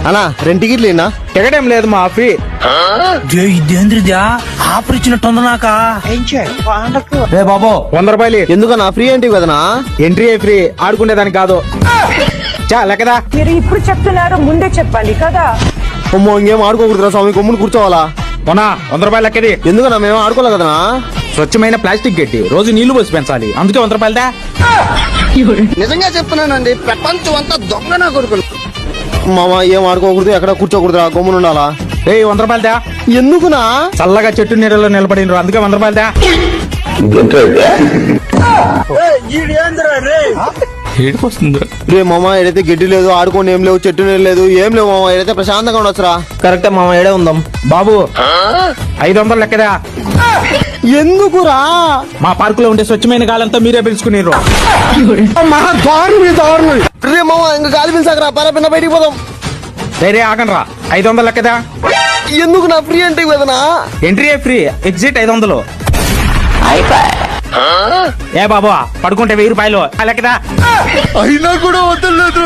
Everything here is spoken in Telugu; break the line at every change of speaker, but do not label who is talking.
అన్నా 2 టికెట్లు ఏనా?
టికెట్ ఏం లేదు మా ఫ్రీ.
ఇదేంద్రిదా ఆఫర్ ఇచ్చినట్టుంది నాకా.
రే బాబు
100 రూపాయలు
ఎందుకన్నా ఫ్రీ ఏంటి కదనా?
ఎంట్రీ ఫ్రీ, ఆడుకునేదానికి కాదు. చా లెక్కదా.
మీరు ఇప్పుడు చెప్తున్నారు, ముందే చెప్పాలి కదా.
అమ్మో ఇంకేం ఆడుకోకూడదురా స్వామి, కొమ్మును కూర్చోవాలా?
అవునా 100 రూపాయలు లెక్కది.
ఎందుకన్నా మేము ఆడుకోలే కదనా?
స్వచ్ఛమైన ప్లాస్టిక్ గడ్డి రోజు నీళ్లు పోసి పెంచాలి, అందుకే 100 రూపాయలదా.
నిజంగా చెప్తున్నానండి, ప్రపంచం అంతా దొంగ నా కొడుకులు. మామ ఏం ఆడుకోకూడదు, ఎక్కడ కూర్చోకూడదురా, కొమ్మును ఉండాలా?
100 రూపాయలదా.
ఎందుకునా?
చల్లగా చెట్టు నీడలో నిలబడినరు, అందుకే 100 రూపాయలదా.
రే మామ ఏడైతే గడ్డి లేదు, ఆడుకోని ఏం లేవు, చెట్టు నీళ్ళు లేదు, ఏం లేవు మామ. ఏడైతే ప్రశాంతంగా ఉండొచ్చురా.
కరెక్టే మామ, ఏడే ఉందాం.
బాబు 500 లెక్కదా.
ఎందుకురా?
మా పార్కులో ఉండే స్వచ్ఛమైన గాలంతా మీరే పిలుచుకునేరు.
రే మామ ఇంకా గాలి పిలిచాకరా, పరపిన్న బయటికి పోదాం.
రే ఆగనరా. 500 లెక్కదా.
ఎందుకు నా ఫ్రీ అంటే కదనా?
Entry free, exit 500. ఏ బాబు పడుకుంటే 1000 రూపాయలు లెక్కదా.
అయినా కూడా వదలలేదు.